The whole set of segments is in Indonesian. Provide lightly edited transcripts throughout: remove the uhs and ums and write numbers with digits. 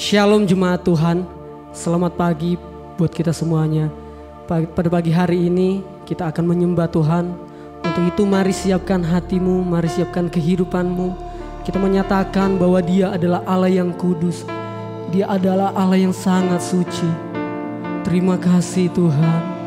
Shalom jemaat Tuhan, selamat pagi buat kita semuanya. Pada pagi hari ini kita akan menyembah Tuhan. Untuk itu mari siapkan hatimu, mari siapkan kehidupanmu. Kita menyatakan bahwa Dia adalah Allah yang kudus. Dia adalah Allah yang sangat suci. Terima kasih Tuhan.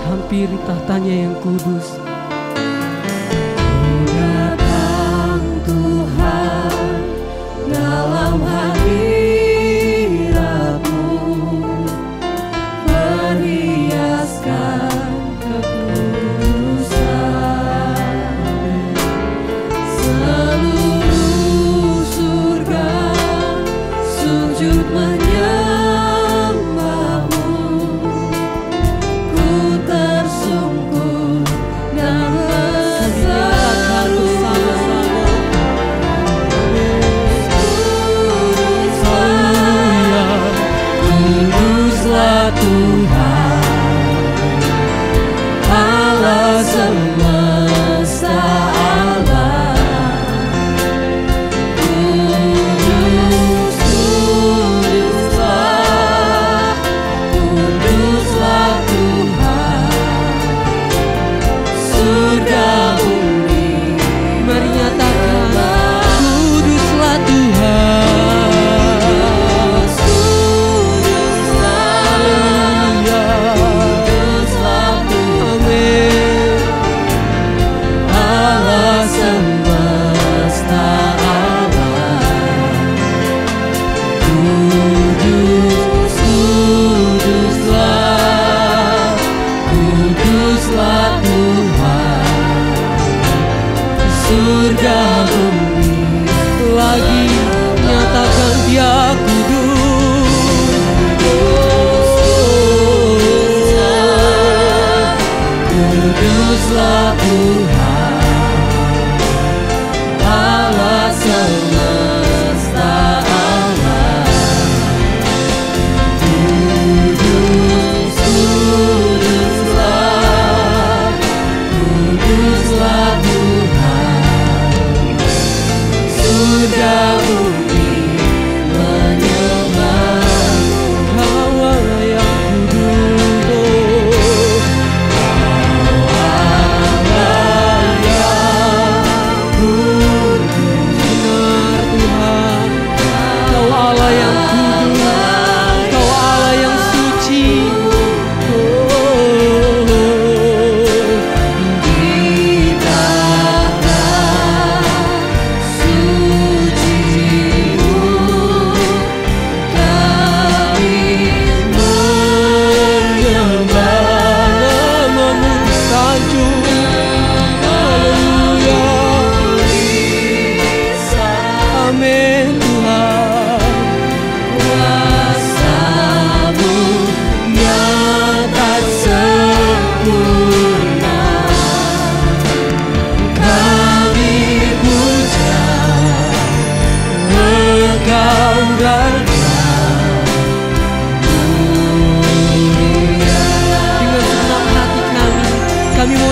Hampiri tahtanya yang kudus. Datang Tuhan dalam hadirat-Mu, perhiaskan kekudusan. Seluruh surga sujud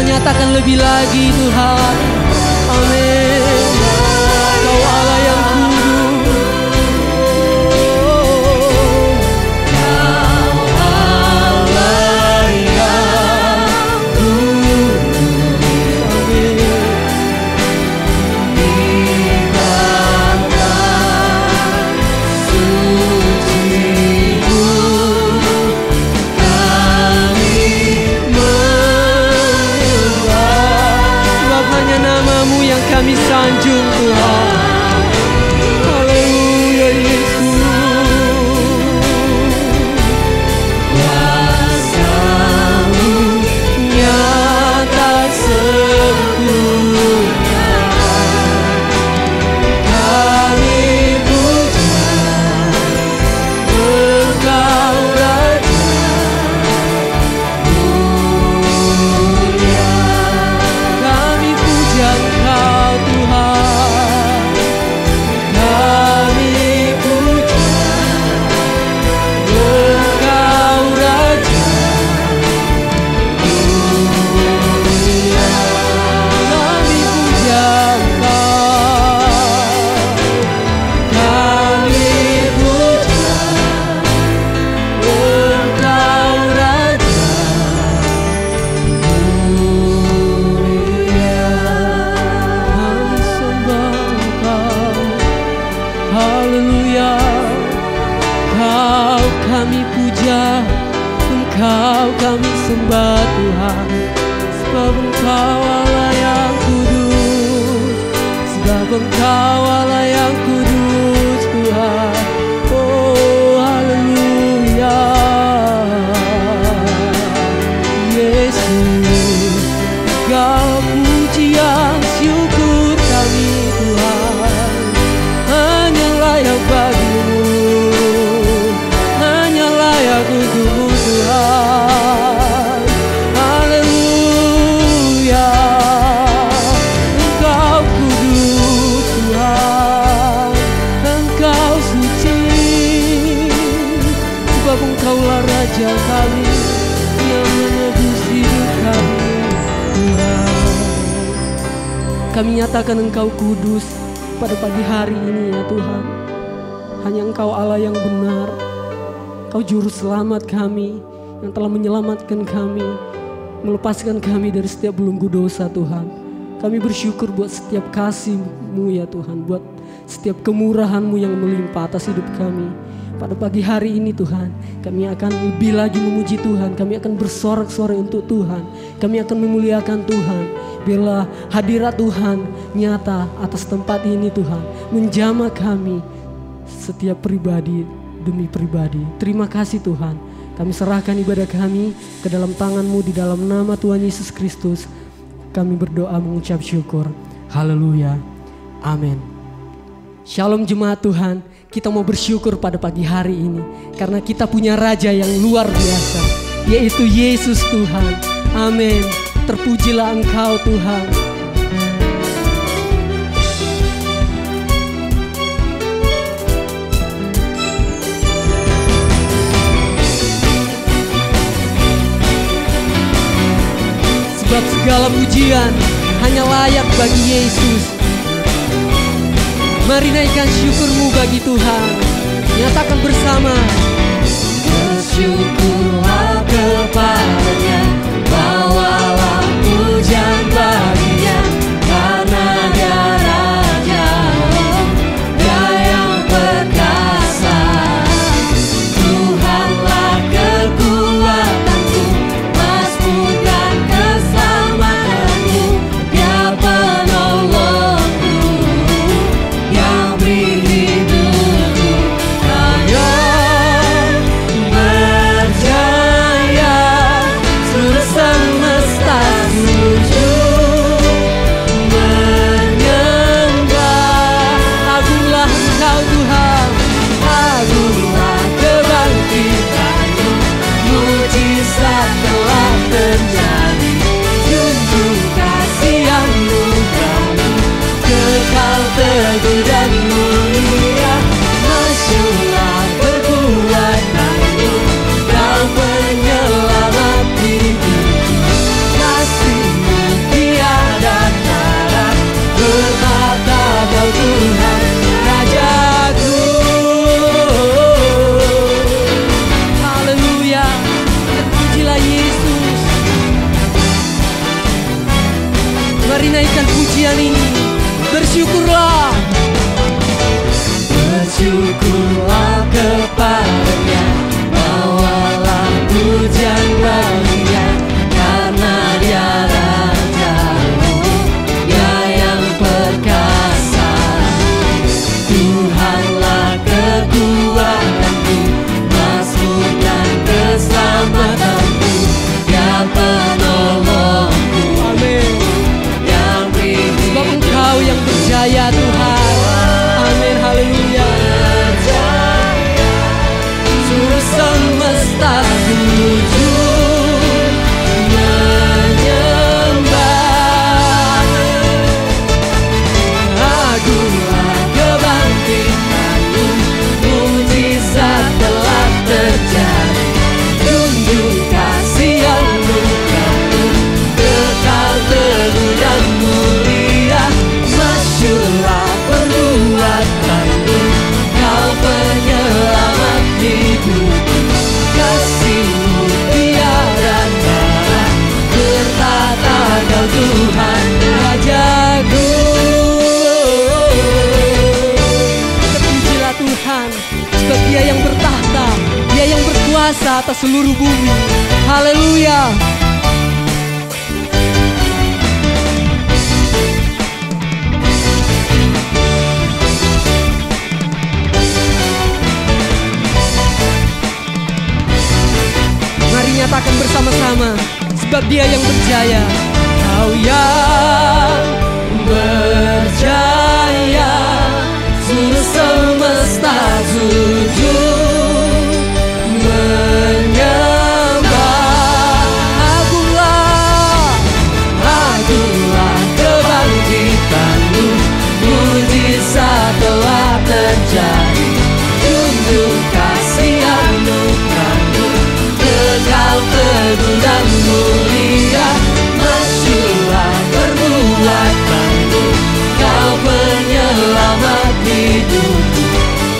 nyatakan lebih lagi Tuhan. Amin. Kau Allah yang kudus, kami sanjung Tuhan. Haleluya Yesus. Kuasa-Mu nyata sempurna. Kami puja Engkau Raja mulia. Kami puja Engkau Tuhan. Kami puja Engkau Raja mulia. Kami puja Engkau. Kami puja Engkau Raja mulia. Kami sembah Engkau. Haleluya. Kau kami puja, Engkau kami sembah Tuhan. Sebab Engkau Allah yang kudus, sebab Engkau Allah yang kudus Tuhan. Oh haleluya. Yesus, Kau pujian syukur kami Tuhan. Hanya layak bagimu, hanya layak untukmu Tuhan. Haleluya. Engkau kudus Tuhan, Engkau suci, sebab Engkaulah Raja kami yang menebus hidup kami Tuhan. Kami nyatakan Engkau kudus pada pagi hari ini ya Tuhan. Hanya Engkau Allah yang benar. Engkau juru selamat kami yang telah menyelamatkan kami, melepaskan kami dari setiap belenggu dosa Tuhan. Kami bersyukur buat setiap kasih-Mu ya Tuhan, buat setiap kemurahan-Mu yang melimpah atas hidup kami. Pada pagi hari ini Tuhan, kami akan lebih lagi memuji Tuhan. Kami akan bersorak-sorai untuk Tuhan. Kami akan memuliakan Tuhan. Bila hadirat Tuhan nyata atas tempat ini Tuhan, menjamah kami setiap pribadi demi pribadi. Terima kasih Tuhan. Kami serahkan ibadah kami ke dalam tangan-Mu di dalam nama Tuhan Yesus Kristus. Kami berdoa mengucap syukur. Haleluya. Amin. Shalom jemaat Tuhan. Kita mau bersyukur pada pagi hari ini karena kita punya Raja yang luar biasa, yaitu Yesus Tuhan. Amin. Terpujilah Engkau Tuhan. Sebab segala pujian hanya layak bagi Yesus. Mari naikkan syukur-Mu bagi Tuhan. Nyatakan bersama. Bersyukurlah kepada-Nya, bawalah pujian bagi-Nya, karena Dia Raja, Dia yang perkasa. Tuhanlah kekuatanku, mazmur dan keselamatanku, Dia penolongku, yang beri hidupku. Hanya berjaya seluruh atas seluruh bumi. Haleluya. Mari nyatakan bersama-sama, sebab Dia yang berjaya. Kau yang berjaya, seluruh semesta sujud menyembah. Agunglah kebangkitan-Mu, mujizat telah terjadi. Junjung kasih anugerah-Mu, kekal teguh dan mulia. Masyurlah perbuatan-Mu, Kau penyelamat hidupku.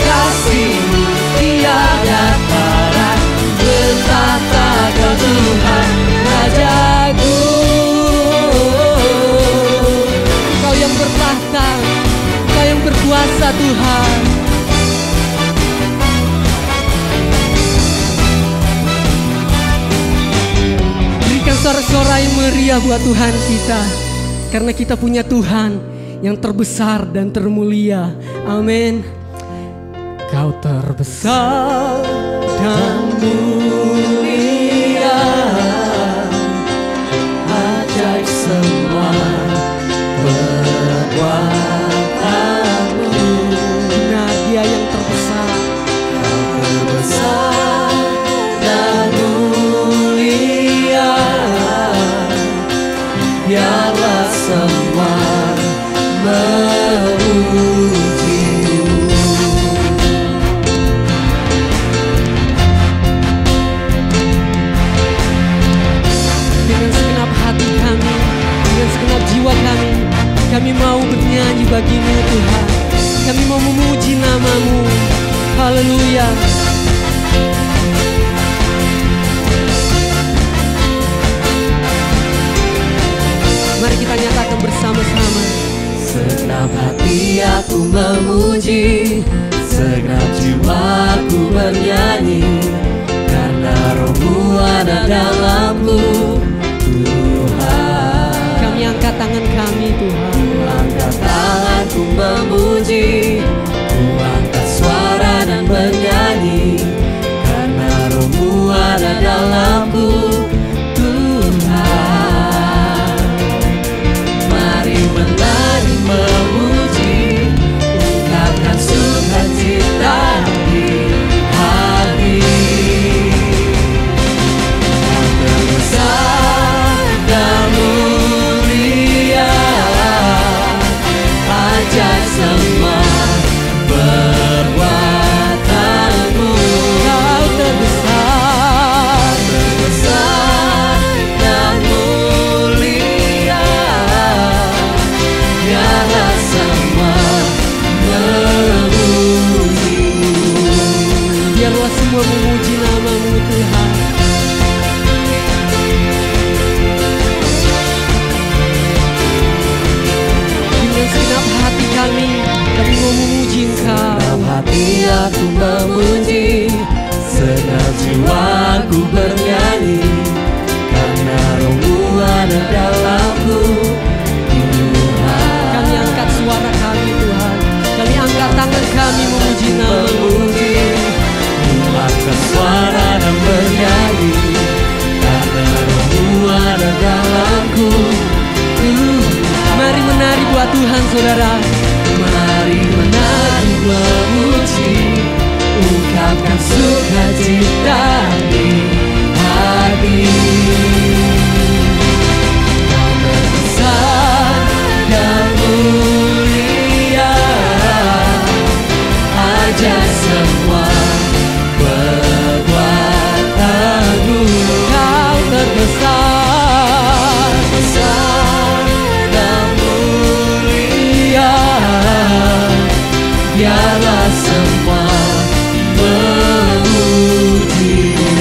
Kasih-Mu tiada tara, bertata Kau Tuhan Rajaku. Kau yang bertahta, Kau yang berkuasa Tuhan. Berikan suara-suara yang meriah buat Tuhan kita, karena kita punya Tuhan yang terbesar dan termulia. Amin. Kau terbesar dan mulia, ajaib semua perbuatan-Mu. Benar, Dia yang terbesar. Kau terbesar dan mulia, biarlah semua memuji-Mu. Dengan segenap hati kami, dengan segenap jiwa kami mau bernyanyi bagi-Mu Tuhan. Kami mau memuji nama-Mu. Haleluya. Mari kita nyatakan bersama-sama. Segenap hati aku memuji, segenap jiwaku bernyanyi, karena Roh-Mu ada dalamku, Tuhan. Kami angkat tangan kami, Tuhan. Angkat tanganku memuji, ku angkat suara dan bernyanyi, karena Roh-Mu ada dalamku, Tuhan. Mari menari memuji, ungkapkan sukacita di hati. Kau terbesar dan mulia, ajaib semua perbuatan-Mu. Kau terbesar, Terbesar dan mulia, biarlah semua memuji-Mu. biarlah semua memuji nama-Mu Tuhan. Dengan segenap hati kami mau memuji Engkau. Dalam hati aku memuji, segenap jiwaku bernyanyi, karena Roh-Mu ada dalamku, Tuhan. Kami angkat suara kami Tuhan. Kami angkat tangan kami memuji nama-Mu. Memuji, angkat suara dan bernyanyi, karena Roh-Mu ada dalamku, Tuhan. Mari menari buat Tuhan saudara. Mari menari memuji, ungkapkan sukacita di hati. Kau terbesar dan mulia, ajaib semua perbuatan-Mu. Kau terbesar, Besar dan mulia, biarlah semua memuji-Mu.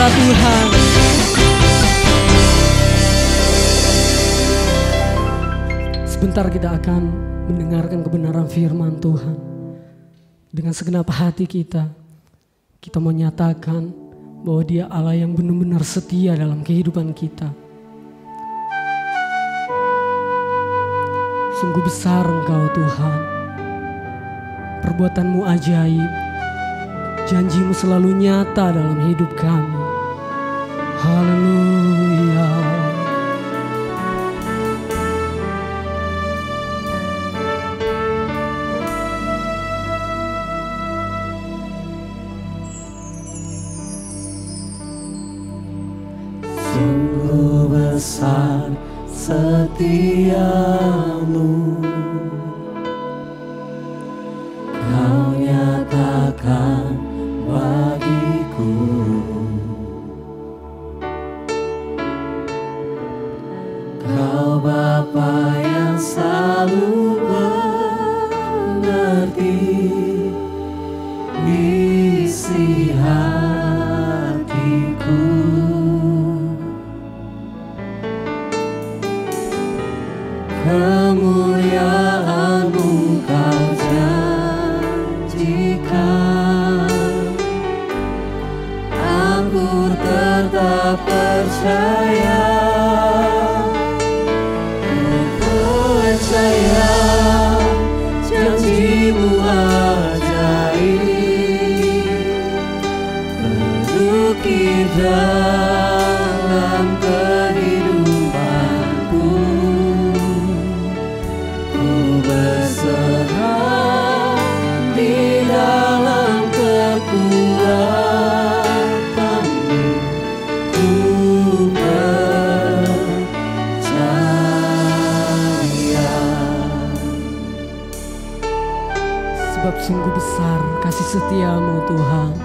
Tuhan. Sebentar kita akan mendengarkan kebenaran firman Tuhan. Dengan segenap hati kita mau nyatakan bahwa Dia Allah yang benar-benar setia dalam kehidupan kita. Sungguh besar Engkau Tuhan, perbuatan-Mu ajaib, janji-Mu selalu nyata dalam hidup kami. Haleluya. Sungguh besar setiamu, Kau nyatakan bagiku. Kau Bapa yang selalu mengerti isi hatiku. Kemuliaan-Mu Kau janjikan, aku tetap percaya. Ku percaya janji-Mu ajaib, berukir dalam kehidupanku. Berserah di dalam kekuatan-Mu, ku percaya. Sebab sungguh besar kasih setia-Mu Tuhan.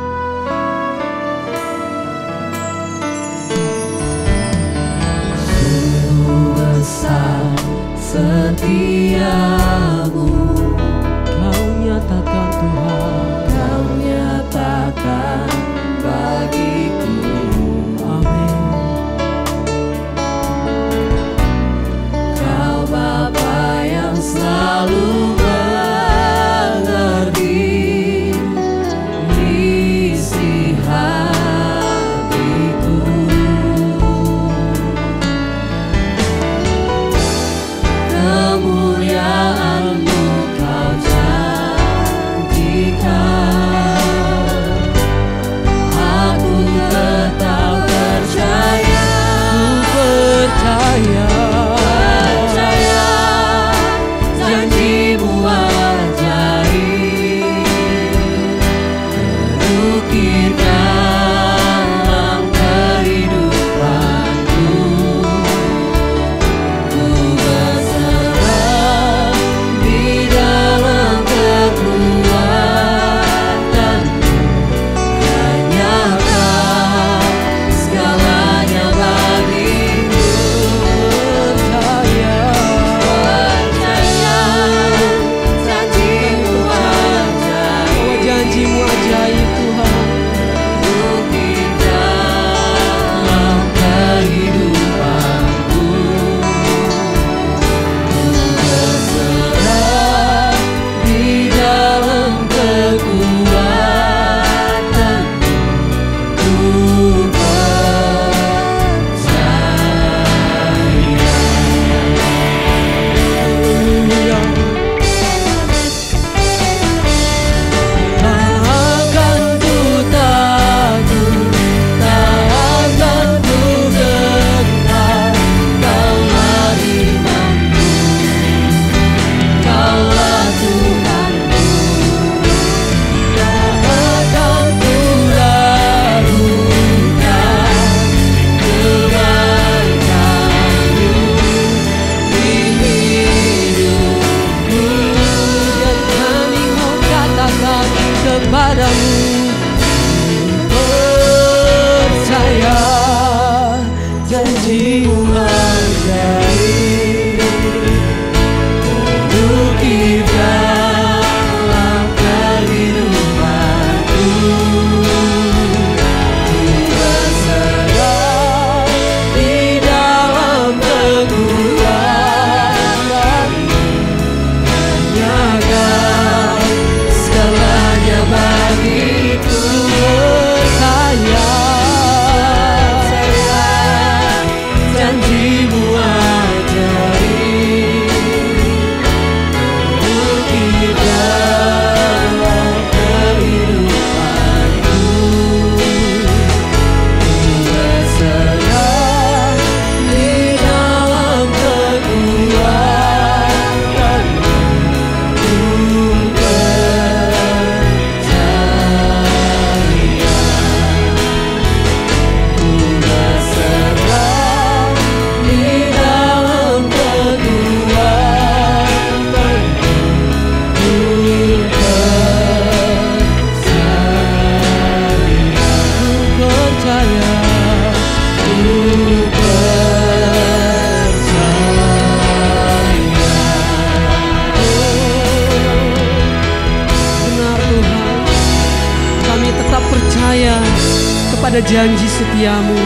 janji setiamu.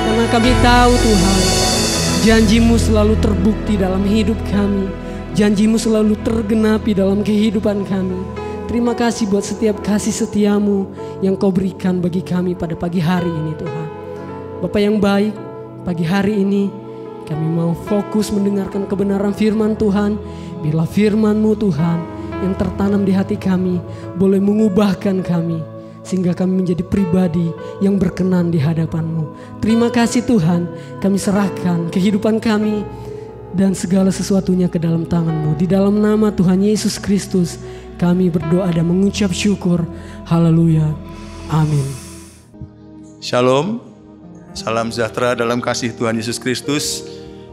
Karena kami tahu Tuhan, janjimu selalu terbukti dalam hidup kami. Janjimu selalu tergenapi dalam kehidupan kami. Terima kasih buat setiap kasih setiamu yang kau berikan bagi kami pada pagi hari ini Tuhan. Bapa yang baik, pagi hari ini kami mau fokus mendengarkan kebenaran firman Tuhan. Bila firman-Mu Tuhan yang tertanam di hati kami boleh mengubahkan kami, sehingga kami menjadi pribadi yang berkenan di hadapan-Mu. Terima kasih Tuhan, kami serahkan kehidupan kami dan segala sesuatunya ke dalam tangan-Mu. Di dalam nama Tuhan Yesus Kristus kami berdoa dan mengucap syukur. Haleluya. Amin. Shalom. Salam sejahtera dalam kasih Tuhan Yesus Kristus.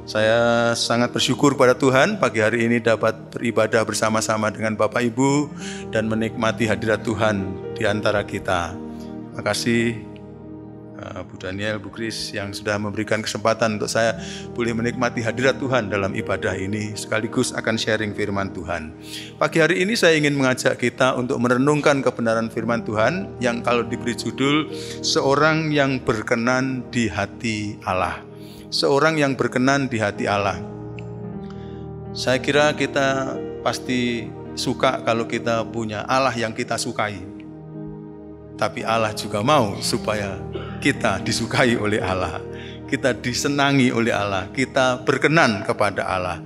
Saya sangat bersyukur pada Tuhan pagi hari ini dapat beribadah bersama-sama dengan Bapak Ibu dan menikmati hadirat Tuhan di antara kita. Terima kasih Bu Daniel, Bu Kris yang sudah memberikan kesempatan untuk saya boleh menikmati hadirat Tuhan dalam ibadah ini sekaligus akan sharing firman Tuhan. Pagi hari ini saya ingin mengajak kita untuk merenungkan kebenaran firman Tuhan yang kalau diberi judul seorang yang berkenan di hati Allah. Seorang yang berkenan di hati Allah. Saya kira kita pasti suka kalau kita punya Allah yang kita sukai. Tapi Allah juga mau supaya kita disukai oleh Allah. Kita disenangi oleh Allah. Kita berkenan kepada Allah.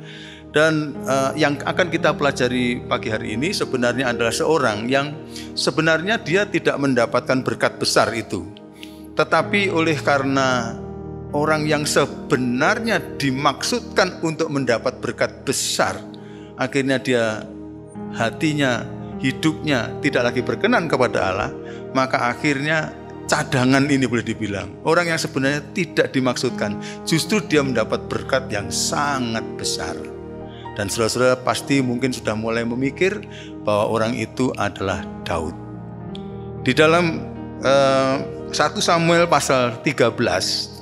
Dan yang akan kita pelajari pagi hari ini sebenarnya adalah seorang yang sebenarnya dia tidak mendapatkan berkat besar itu. Tetapi oleh karena orang yang sebenarnya dimaksudkan untuk mendapat berkat besar, akhirnya dia hatinya, hidupnya tidak lagi berkenan kepada Allah, maka akhirnya cadangan ini boleh dibilang orang yang sebenarnya tidak dimaksudkan, justru dia mendapat berkat yang sangat besar. Dan saudara-saudara pasti mungkin sudah mulai memikir bahwa orang itu adalah Daud. Di dalam 1 Samuel pasal 13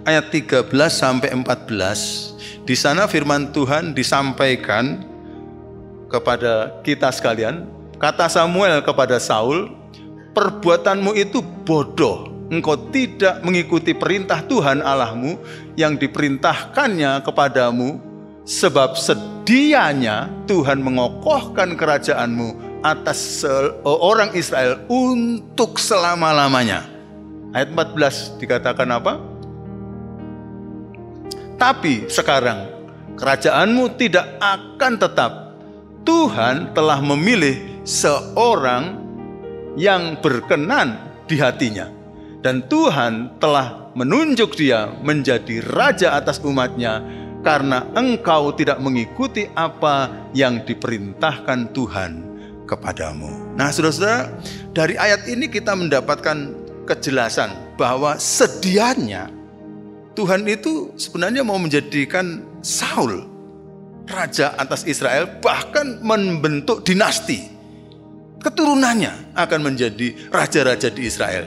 ayat 13 sampai 14, di sana firman Tuhan disampaikan kepada kita sekalian. Kata Samuel kepada Saul, perbuatanmu itu bodoh. Engkau tidak mengikuti perintah Tuhan Allahmu yang diperintahkannya kepadamu, sebab sedianya Tuhan mengokohkan kerajaanmu atas orang Israel untuk selama-lamanya. Ayat 14 dikatakan apa? Tapi sekarang kerajaanmu tidak akan tetap. Tuhan telah memilih seorang yang berkenan di hatinya. Dan Tuhan telah menunjuk dia menjadi raja atas umatnya karena engkau tidak mengikuti apa yang diperintahkan Tuhan kepadamu. Nah saudara-saudara, dari ayat ini kita mendapatkan kejelasan bahwa sedianya Tuhan itu sebenarnya mau menjadikan Saul raja atas Israel, bahkan membentuk dinasti. Keturunannya akan menjadi raja-raja di Israel.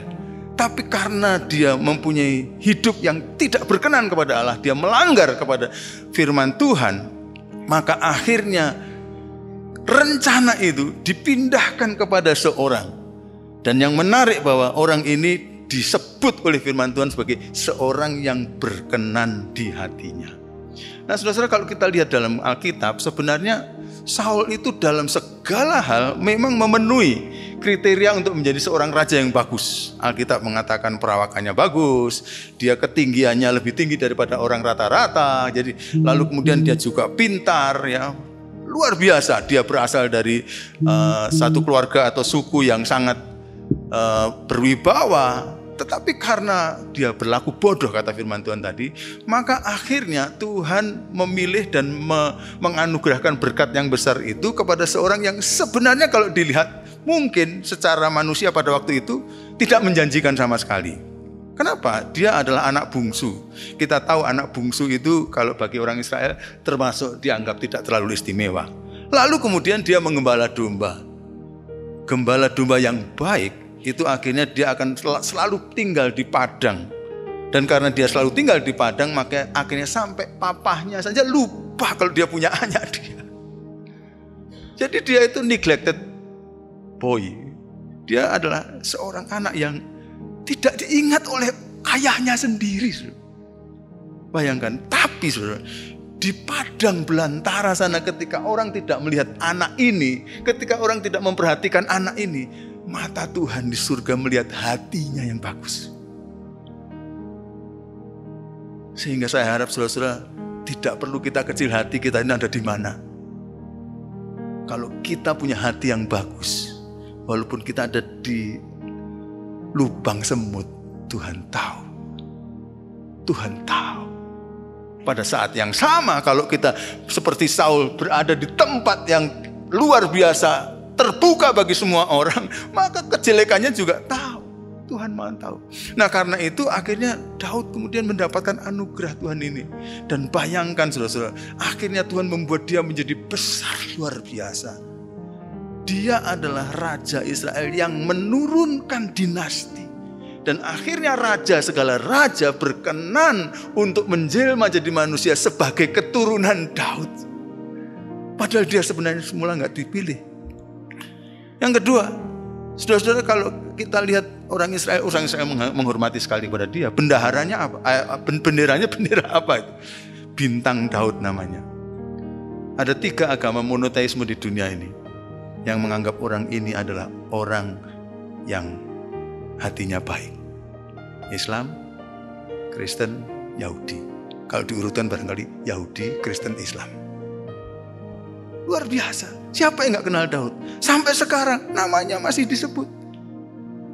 Tapi karena dia mempunyai hidup yang tidak berkenan kepada Allah, dia melanggar kepada firman Tuhan, maka akhirnya rencana itu dipindahkan kepada seorang. Dan yang menarik bahwa orang ini disebut oleh firman Tuhan sebagai seorang yang berkenan di hatinya. Nah saudara-saudara, kalau kita lihat dalam Alkitab, sebenarnya Saul itu dalam segala hal memang memenuhi kriteria untuk menjadi seorang raja yang bagus. Alkitab mengatakan perawakannya bagus, dia ketinggiannya lebih tinggi daripada orang rata-rata. Jadi lalu kemudian dia juga pintar, ya, luar biasa. Dia berasal dari satu keluarga atau suku yang sangat berwibawa. Tetapi karena dia berlaku bodoh, kata firman Tuhan tadi, maka akhirnya Tuhan memilih dan menganugerahkan berkat yang besar itu kepada seorang yang sebenarnya kalau dilihat mungkin secara manusia pada waktu itu tidak menjanjikan sama sekali. Kenapa? Dia adalah anak bungsu. Kita tahu anak bungsu itu kalau bagi orang Israel termasuk dianggap tidak terlalu istimewa. Lalu kemudian dia menggembala domba. Gembala domba yang baik itu akhirnya dia akan selalu tinggal di padang. Dan karena dia selalu tinggal di padang, maka akhirnya sampai papahnya saja lupa kalau dia punya anak dia. Jadi dia itu neglected boy. Dia adalah seorang anak yang Tidak diingat oleh ayahnya sendiri. Bayangkan, tapi saudara, di padang belantara sana ketika orang tidak melihat anak ini, ketika orang tidak memperhatikan anak ini, mata Tuhan di surga melihat hatinya yang bagus. Sehingga saya harap saudara-saudara, tidak perlu kita kecil hati kita ini ada di mana. Kalau kita punya hati yang bagus, walaupun kita ada di lubang semut, Tuhan tahu. Tuhan tahu. Pada saat yang sama kalau kita seperti Saul berada di tempat yang luar biasa, terbuka bagi semua orang, maka kejelekannya juga tahu. Tuhan Maha tahu. Nah karena itu akhirnya Daud kemudian mendapatkan anugerah Tuhan ini. Dan bayangkan saudara-saudara, akhirnya Tuhan membuat dia menjadi besar luar biasa. Dia adalah Raja Israel yang menurunkan dinasti. Dan akhirnya raja segala raja berkenan untuk menjelma jadi manusia sebagai keturunan Daud. Padahal dia sebenarnya semula nggak dipilih. Yang kedua, saudara-saudara, kalau kita lihat orang Israel menghormati sekali kepada dia. Bendaharanya apa? Benderanya bendera apa itu? Bintang Daud namanya. Ada 3 agama monoteisme di dunia ini yang menganggap orang ini adalah orang yang hatinya baik. Islam, Kristen, Yahudi. Kalau diurutkan barangkali Yahudi, Kristen, Islam. Luar biasa. Siapa yang gak kenal Daud? Sampai sekarang namanya masih disebut.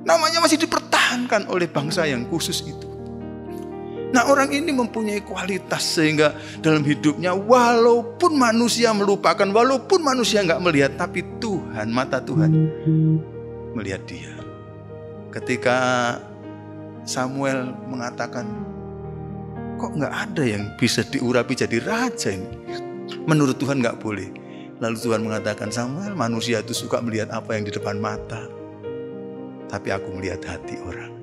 Namanya masih dipertahankan oleh bangsa yang khusus itu. Nah orang ini mempunyai kualitas sehingga dalam hidupnya walaupun manusia melupakan, walaupun manusia gak melihat, tapi Tuhan, mata Tuhan melihat dia. Ketika Samuel mengatakan, kok gak ada yang bisa diurapi jadi raja ini? Menurut Tuhan gak boleh. Lalu Tuhan mengatakan, Samuel, manusia itu suka melihat apa yang di depan mata, tapi aku melihat hati orang.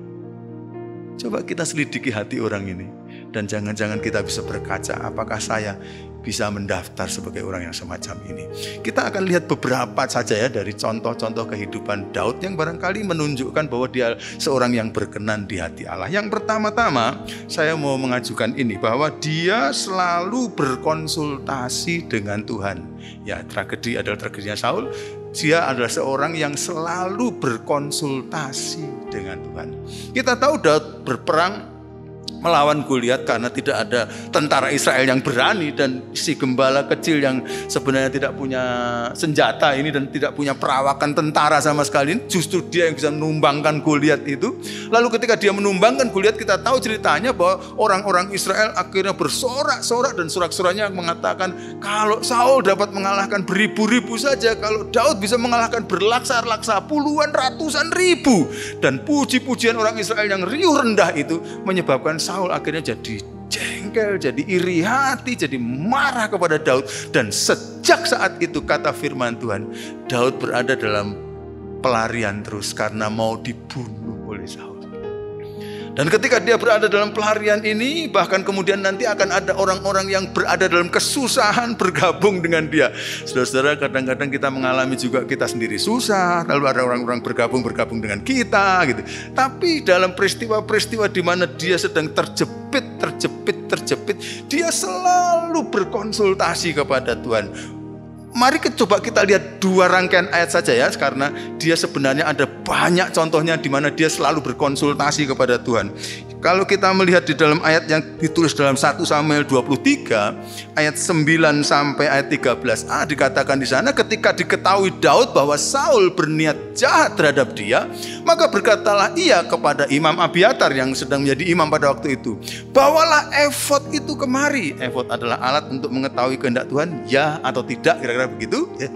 Coba kita selidiki hati orang ini. Dan jangan-jangan kita bisa berkaca, apakah saya bisa mendaftar sebagai orang yang semacam ini. Kita akan lihat beberapa saja ya dari contoh-contoh kehidupan Daud yang barangkali menunjukkan bahwa dia seorang yang berkenan di hati Allah. Yang pertama-tama saya mau mengajukan ini, bahwa dia selalu berkonsultasi dengan Tuhan. Ya, tragedi adalah tragedinya Saul. Dia adalah seorang yang selalu berkonsultasi dengan Tuhan. Kita tahu Daud berperang melawan Goliat karena tidak ada tentara Israel yang berani, dan si gembala kecil yang sebenarnya tidak punya senjata ini dan tidak punya perawakan tentara sama sekali, justru dia yang bisa menumbangkan Goliat itu. Lalu ketika dia menumbangkan Goliat, kita tahu ceritanya bahwa orang-orang Israel akhirnya bersorak-sorak, dan sorak-soraknya mengatakan kalau Saul dapat mengalahkan beribu-ribu saja, kalau Daud bisa mengalahkan berlaksa-laksa puluhan ratusan ribu. Dan puji-pujian orang Israel yang riuh rendah itu menyebabkan Saul akhirnya jadi jengkel, jadi iri hati, jadi marah kepada Daud. Dan sejak saat itu, kata firman Tuhan, Daud berada dalam pelarian terus karena mau dibunuh oleh Saul. Dan ketika dia berada dalam pelarian ini, bahkan kemudian nanti akan ada orang-orang yang berada dalam kesusahan bergabung dengan dia. Saudara-saudara, kadang-kadang kita mengalami juga kita sendiri susah, lalu ada orang-orang bergabung dengan kita gitu. Tapi dalam peristiwa-peristiwa di mana dia sedang terjepit, dia selalu berkonsultasi kepada Tuhan. Mari coba kita lihat 2 rangkaian ayat saja ya, karena dia sebenarnya ada banyak contohnya di mana dia selalu berkonsultasi kepada Tuhan. Kalau kita melihat di dalam ayat yang ditulis dalam 1 Samuel 23 ayat 9 sampai ayat 13a, dikatakan di sana, ketika diketahui Daud bahwa Saul berniat jahat terhadap dia, maka berkatalah ia kepada Imam Abiatar yang sedang menjadi imam pada waktu itu, bawalah efod itu kemari. Efod adalah alat untuk mengetahui kehendak Tuhan, ya atau tidak, kira-kira begitu ya.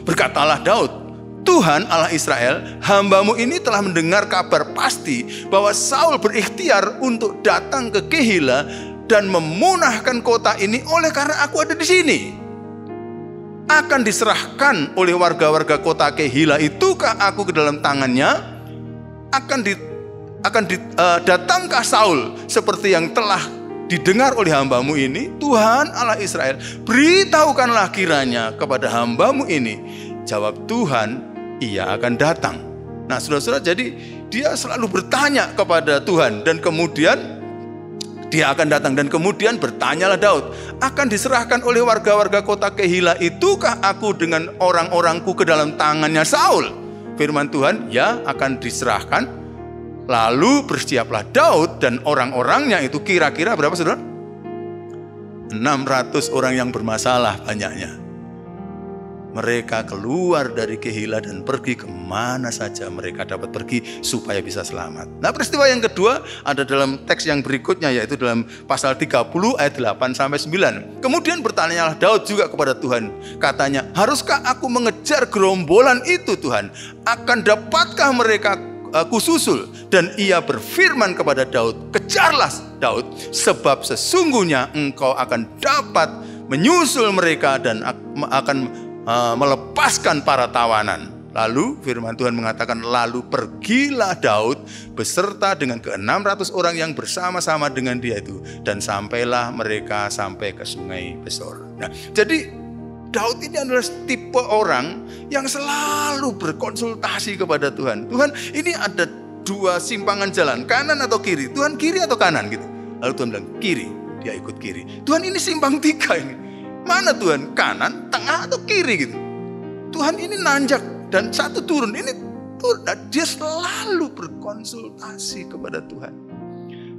Berkatalah Daud, Tuhan Allah Israel, hambamu ini telah mendengar kabar pasti bahwa Saul berikhtiar untuk datang ke Kehila dan memunahkan kota ini oleh karena aku ada di sini. Akan diserahkan oleh warga-warga kota Kehila itukah aku ke dalam tangannya? Datangkah Saul seperti yang telah didengar oleh hambamu ini? Tuhan Allah Israel, beritahukanlah kiranya kepada hambamu ini. Jawab Tuhan, ia akan datang. Nah saudara-saudara, jadi dia selalu bertanya kepada Tuhan. Dan kemudian dia akan datang. Dan kemudian bertanyalah Daud, akan diserahkan oleh warga-warga kota Keila itukah aku dengan orang-orangku ke dalam tangannya Saul? Firman Tuhan, ya akan diserahkan. Lalu bersiaplah Daud dan orang-orangnya itu kira-kira berapa saudara? 600 orang yang bermasalah banyaknya. Mereka keluar dari Keila dan pergi kemana saja mereka dapat pergi supaya bisa selamat. Nah, peristiwa yang kedua ada dalam teks yang berikutnya, yaitu dalam pasal 30 ayat 8-9. Kemudian bertanyalah Daud juga kepada Tuhan. Katanya, haruskah aku mengejar gerombolan itu Tuhan? Akan dapatkah mereka kususul? Dan ia berfirman kepada Daud, kejarlah Daud, sebab sesungguhnya engkau akan dapat menyusul mereka dan akan melepaskan para tawanan. Lalu firman Tuhan mengatakan, lalu pergilah Daud beserta dengan ke-600 orang yang bersama-sama dengan dia itu, dan sampailah mereka sampai ke sungai Besor. Nah, jadi Daud ini adalah tipe orang yang selalu berkonsultasi kepada Tuhan. Tuhan, ini ada dua simpangan jalan, kanan atau kiri. Tuhan, kiri atau kanan gitu. Lalu Tuhan bilang kiri, dia ikut kiri. Tuhan, ini simpang tiga ini. Mana Tuhan? Kanan, tengah atau kiri gitu. Tuhan, ini nanjak dan satu turun. Ini turun. Dia selalu berkonsultasi kepada Tuhan.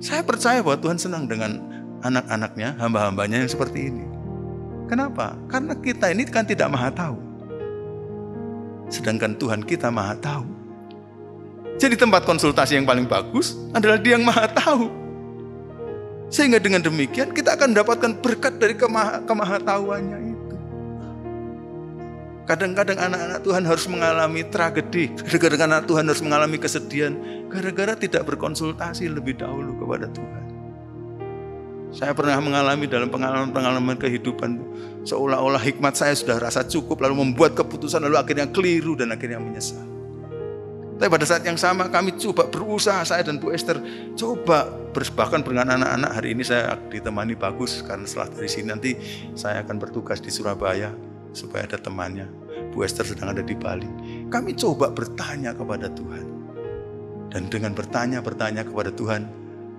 Saya percaya bahwa Tuhan senang dengan anak-anaknya, hamba-hambanya yang seperti ini. Kenapa? Karena kita ini kan tidak maha tahu. Sedangkan Tuhan kita maha tahu. Jadi tempat konsultasi yang paling bagus adalah Dia yang maha tahu. Sehingga dengan demikian kita akan mendapatkan berkat dari kemahatauannya itu. Kadang-kadang anak-anak Tuhan harus mengalami tragedi. Kadang-kadang anak Tuhan harus mengalami kesedihan. Gara-gara tidak berkonsultasi lebih dahulu kepada Tuhan. Saya pernah mengalami dalam pengalaman-pengalaman kehidupan. Seolah-olah hikmat saya sudah rasa cukup. Lalu membuat keputusan lalu akhirnya keliru dan akhirnya menyesal. Tapi pada saat yang sama kami coba berusaha, saya dan Bu Esther coba bahkan dengan anak-anak. Hari ini saya ditemani Bagus karena setelah dari sini nanti saya akan bertugas di Surabaya supaya ada temannya. Bu Esther sedang ada di Bali. Kami coba bertanya kepada Tuhan. Dan dengan bertanya kepada Tuhan,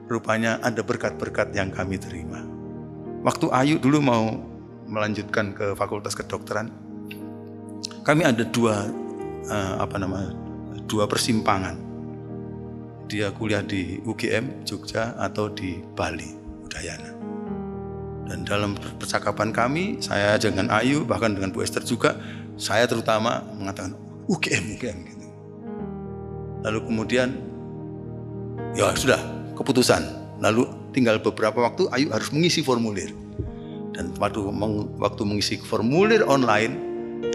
rupanya ada berkat-berkat yang kami terima. Waktu Ayu dulu mau melanjutkan ke Fakultas Kedokteran, kami ada dua persimpangan. Dia kuliah di UGM Jogja atau di Bali Udayana. Dan dalam percakapan kami, saya dengan Ayu bahkan dengan Bu Esther juga, saya terutama mengatakan UGM gitu. Lalu kemudian ya sudah keputusan. Lalu tinggal beberapa waktu Ayu harus mengisi formulir. Dan waktu mengisi formulir online,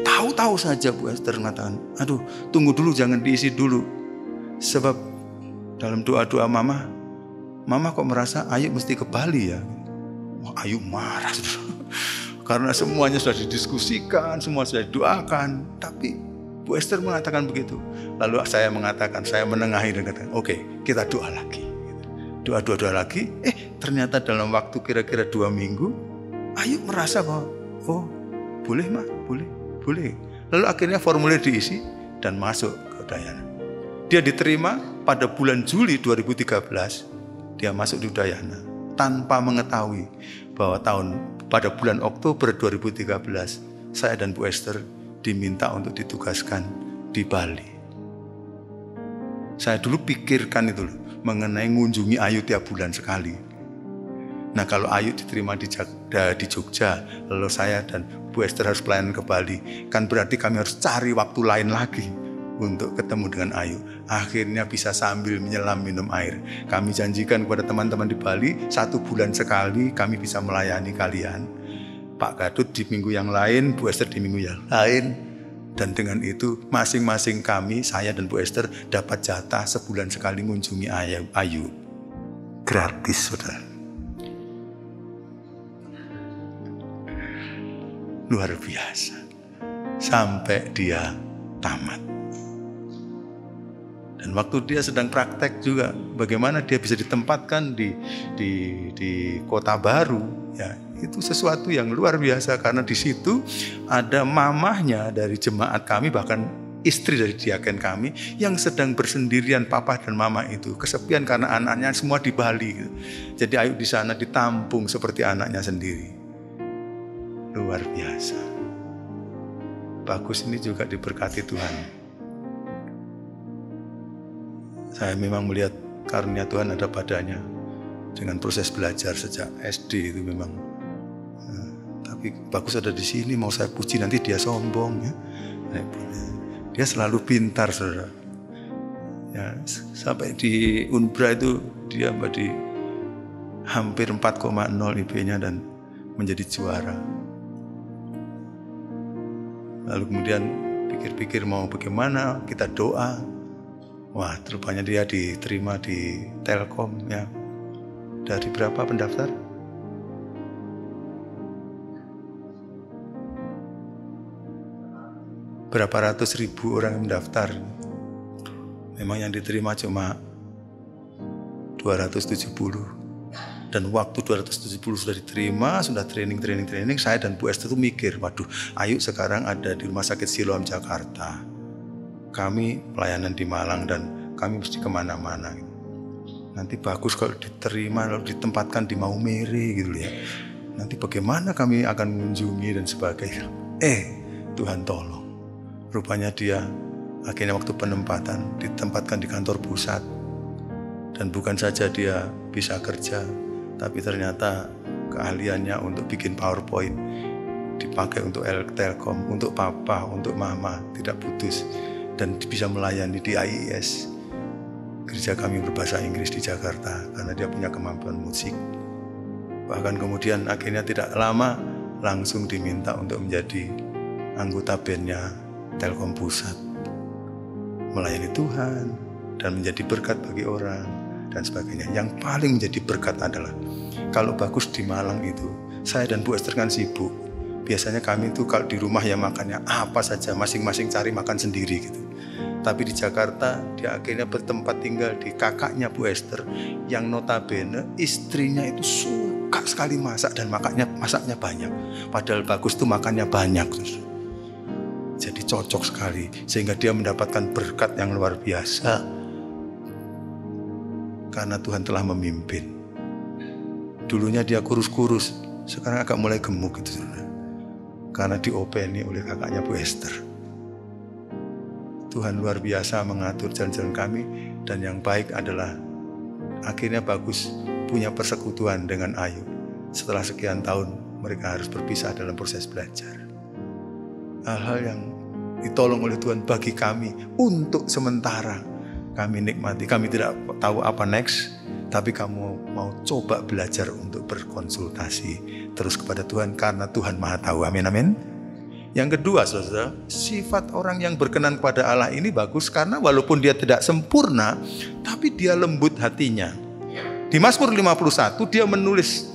tahu-tahu saja Bu Esther mengatakan, aduh tunggu dulu, jangan diisi dulu. Sebab dalam doa-doa Mama kok merasa Ayu mesti ke Bali ya. Ayu marah. Karena semuanya sudah didiskusikan, semua sudah didoakan. Tapi Bu Esther mengatakan begitu. Lalu saya mengatakan, saya menengahi dan katakan, oke, kita doa lagi. Doa lagi, ternyata dalam waktu kira-kira 2 minggu, Ayu merasa bahwa, oh boleh Ma, boleh. Lalu akhirnya formulir diisi dan masuk ke Udayana. Dia diterima pada bulan Juli 2013, dia masuk di Udayana tanpa mengetahui bahwa pada bulan Oktober 2013 saya dan Bu Esther diminta untuk ditugaskan di Bali. Saya dulu pikirkan itu mengenai mengunjungi Ayu tiap bulan sekali. Nah kalau Ayu diterima di Jogja, lalu saya dan Bu Esther harus pelayanan ke Bali, kan berarti kami harus cari waktu lain lagi untuk ketemu dengan Ayu. Akhirnya bisa sambil menyelam minum air. Kami janjikan kepada teman-teman di Bali, 1 bulan sekali kami bisa melayani kalian. Pak Gadut di minggu yang lain, Bu Esther di minggu yang lain. Dan dengan itu masing-masing kami, saya dan Bu Esther dapat jatah sebulan sekali mengunjungi Ayu. Gratis, saudara. Luar biasa. Sampai dia tamat. Dan waktu dia sedang praktek juga, bagaimana dia bisa ditempatkan di kota baru, ya itu sesuatu yang luar biasa. Karena di situ ada mamahnya dari jemaat kami, bahkan istri dari diaken kami yang sedang bersendirian, papa dan mama itu kesepian karena anaknya semua di Bali gitu. Jadi Ayu di sana ditampung seperti anaknya sendiri. Luar biasa. Bagus ini juga diberkati Tuhan. Saya memang melihat karunia Tuhan ada padanya dengan proses belajar sejak SD itu memang. Tapi Bagus ada di sini, mau saya puji nanti dia sombong ya. Dia selalu pintar, saudara. Ya, sampai di Unbra itu dia di hampir 4,0 IP-nya dan menjadi juara. Lalu kemudian pikir-pikir mau bagaimana, kita doa. Wah, rupanya dia diterima di Telkom ya. Dari berapa pendaftar? Berapa ratus ribu orang yang mendaftar. Memang yang diterima cuma 270. Dan waktu 270 sudah diterima, sudah training, saya dan Bu Esther itu mikir, waduh, Ayu sekarang ada di Rumah Sakit Siloam Jakarta. Kami pelayanan di Malang dan kami mesti kemana-mana. Nanti Bagus kalau diterima, lalu ditempatkan di Maumere gitu ya. Nanti bagaimana kami akan mengunjungi dan sebagainya. Tuhan tolong. Rupanya dia akhirnya waktu penempatan ditempatkan di kantor pusat. Dan bukan saja dia bisa kerja, tapi ternyata keahliannya untuk bikin PowerPoint dipakai untuk Telkom, untuk papa, untuk mama, tidak putus. Dan bisa melayani di AIS, gereja kami berbahasa Inggris di Jakarta, karena dia punya kemampuan musik. Bahkan kemudian akhirnya tidak lama langsung diminta untuk menjadi anggota bandnya Telkom Pusat, melayani Tuhan dan menjadi berkat bagi orang dan sebagainya. Yang paling menjadi berkat adalah kalau Bagus di Malang itu, saya dan Bu Esther kan sibuk. Biasanya kami itu kalau di rumah ya makannya apa saja, masing-masing cari makan sendiri gitu. Tapi di Jakarta dia akhirnya bertempat tinggal di kakaknya Bu Esther yang notabene istrinya itu suka sekali masak dan masaknya banyak. Padahal Bagus tuh makannya banyak terus. Jadi cocok sekali sehingga dia mendapatkan berkat yang luar biasa karena Tuhan telah memimpin. Dulunya dia kurus-kurus, sekarang agak mulai gemuk gitu, karena diopeni oleh kakaknya Bu Esther. Tuhan luar biasa mengatur jalan-jalan kami, dan yang baik adalah akhirnya Bagus punya persekutuan dengan Ayu. Setelah sekian tahun mereka harus berpisah dalam proses belajar. Hal-hal yang ditolong oleh Tuhan bagi kami untuk sementara kami nikmati. Kami tidak tahu apa next, tapi kamu mau coba belajar untuk berkonsultasi terus kepada Tuhan karena Tuhan Maha Tahu. Amin, amin. Yang kedua, saudara, sifat orang yang berkenan kepada Allah ini bagus karena walaupun dia tidak sempurna, tapi dia lembut hatinya. Di Mazmur 51 dia menulis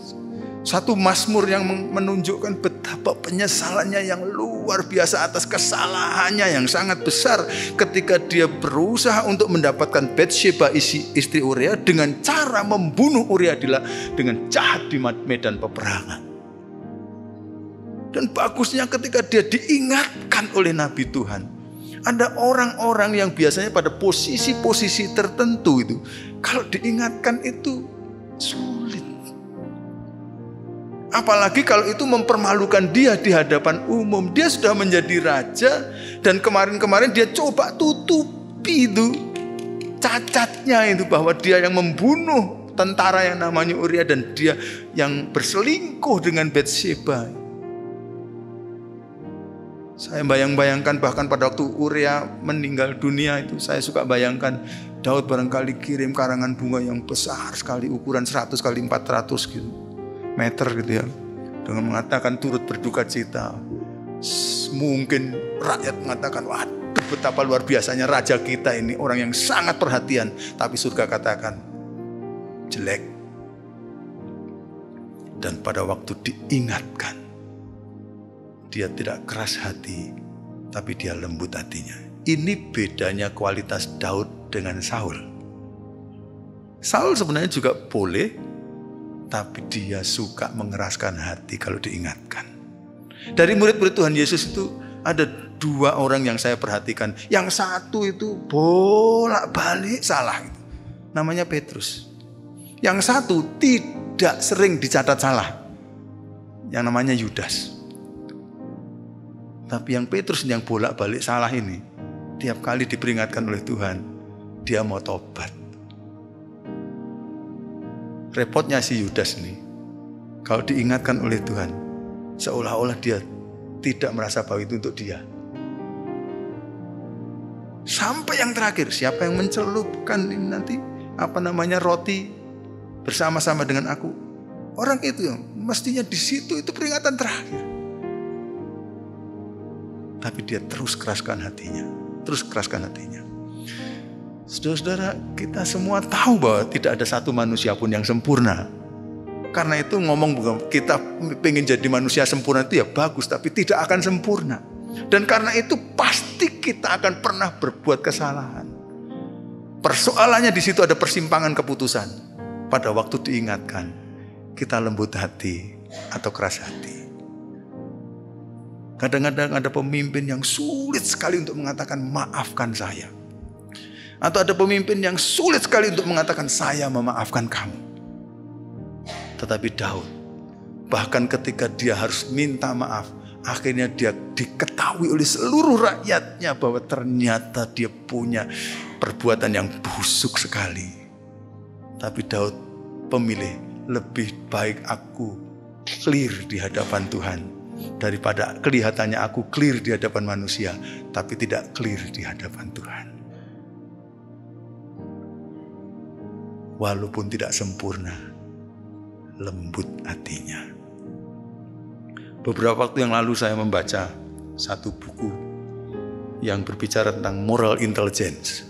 satu mazmur yang menunjukkan betapa penyesalannya yang luar biasa atas kesalahannya yang sangat besar ketika dia berusaha untuk mendapatkan Batsheba istri Uria dengan cara membunuh Uria dengan jahat di medan peperangan. Dan bagusnya ketika dia diingatkan oleh Nabi Tuhan. Ada orang-orang yang biasanya pada posisi-posisi tertentu itu, kalau diingatkan itu sulit. Apalagi kalau itu mempermalukan dia di hadapan umum. Dia sudah menjadi raja dan kemarin-kemarin dia coba tutupi itu cacatnya itu bahwa dia yang membunuh tentara yang namanya Uria dan dia yang berselingkuh dengan Batsheba. Saya bayangkan bahkan pada waktu Uria meninggal dunia itu, saya suka bayangkan Daud barangkali kirim karangan bunga yang besar sekali, ukuran 100 kali 400 gitu meter gitu ya, dengan mengatakan turut berduka cita. Mungkin rakyat mengatakan, waduh betapa luar biasanya raja kita ini, orang yang sangat perhatian. Tapi surga katakan jelek. Dan pada waktu diingatkan, dia tidak keras hati, tapi dia lembut hatinya. Ini bedanya kualitas Daud dengan Saul. Saul sebenarnya juga boleh, tapi dia suka mengeraskan hati kalau diingatkan. Dari murid-murid Tuhan Yesus itu ada 2 orang yang saya perhatikan. Yang satu itu bolak-balik salah. Namanya Petrus. Yang satu tidak sering dicatat salah. Yang namanya Yudas. Tapi yang Petrus yang bolak-balik salah ini, tiap kali diperingatkan oleh Tuhan, dia mau tobat. Repotnya si Yudas ini, kalau diingatkan oleh Tuhan, seolah-olah dia tidak merasa bahwa itu untuk dia. Sampai yang terakhir, siapa yang mencelupkan ini nanti roti bersama-sama dengan aku? Orang itu yang mestinya di situ itu peringatan terakhir. Tapi dia terus keraskan hatinya. Saudara-saudara, kita semua tahu bahwa tidak ada satu manusia pun yang sempurna. Karena itu kita pengen jadi manusia sempurna itu ya bagus, tapi tidak akan sempurna. Dan karena itu pasti kita akan pernah berbuat kesalahan. Persoalannya di situ ada persimpangan keputusan. Pada waktu diingatkan, kita lembut hati atau keras hati. Kadang-kadang ada pemimpin yang sulit sekali untuk mengatakan maafkan saya. Atau ada pemimpin yang sulit sekali untuk mengatakan saya memaafkan kamu. Tetapi Daud, bahkan ketika dia harus minta maaf, akhirnya dia diketahui oleh seluruh rakyatnya bahwa ternyata dia punya perbuatan yang busuk sekali. Tapi Daud pemilih, lebih baik aku clear di hadapan Tuhan daripada kelihatannya aku clear di hadapan manusia, tapi tidak clear di hadapan Tuhan. Walaupun tidak sempurna, lembut hatinya. Beberapa waktu yang lalu saya membaca satu buku yang berbicara tentang moral intelligence.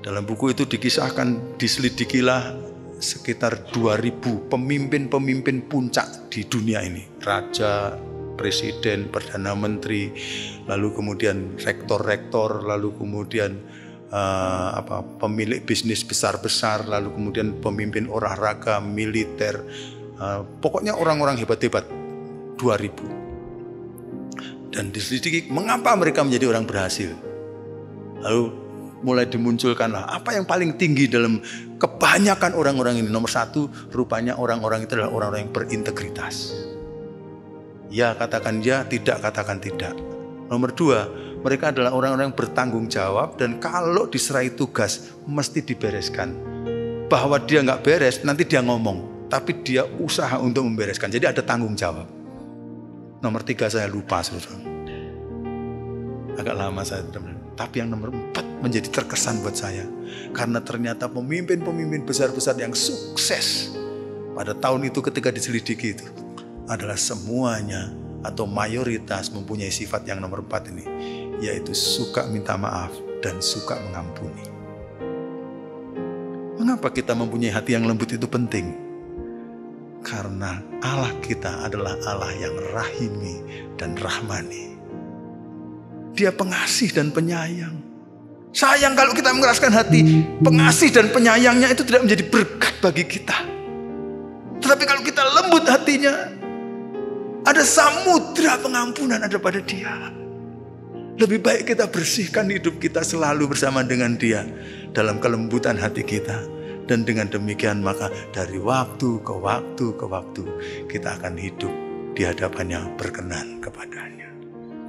Dalam buku itu dikisahkan, diselidikilah sekitar 2000 pemimpin-pemimpin puncak di dunia ini. Raja, presiden, perdana menteri, lalu kemudian rektor-rektor, lalu kemudian pemilik bisnis besar-besar, lalu kemudian pemimpin olahraga, militer, pokoknya orang-orang hebat-hebat, 2000. Dan diselidiki mengapa mereka menjadi orang berhasil. Lalu mulai dimunculkanlah apa yang paling tinggi dalam kebanyakan orang-orang ini. Nomor 1, rupanya orang-orang itu adalah orang-orang yang berintegritas. Ya katakan ya, tidak katakan tidak. Nomor 2, mereka adalah orang-orang yang bertanggung jawab, dan kalau diserai tugas mesti dibereskan. Bahwa dia nggak beres, nanti dia ngomong, tapi dia usaha untuk membereskan. Jadi ada tanggung jawab. Nomor 3 saya lupa, saudara. Agak lama saya teman. Tapi yang nomor 4 menjadi terkesan buat saya. Karena ternyata pemimpin-pemimpin besar-besar yang sukses pada tahun itu ketika diselidiki itu adalah semuanya atau mayoritas mempunyai sifat yang nomor 4 ini, yaitu suka minta maaf dan suka mengampuni. Mengapa kita mempunyai hati yang lembut itu penting? Karena Allah kita adalah Allah yang rahimi dan rahmani. Dia pengasih dan penyayang. Sayang kalau kita mengeraskan hati, pengasih dan penyayangnya itu tidak menjadi berkat bagi kita. Tetapi kalau kita lembut hatinya, ada samudra pengampunan ada pada dia. Lebih baik kita bersihkan hidup kita selalu bersama dengan dia dalam kelembutan hati kita. Dan dengan demikian maka dari waktu ke waktu ke waktu kita akan hidup di hadapannya berkenan kepadanya.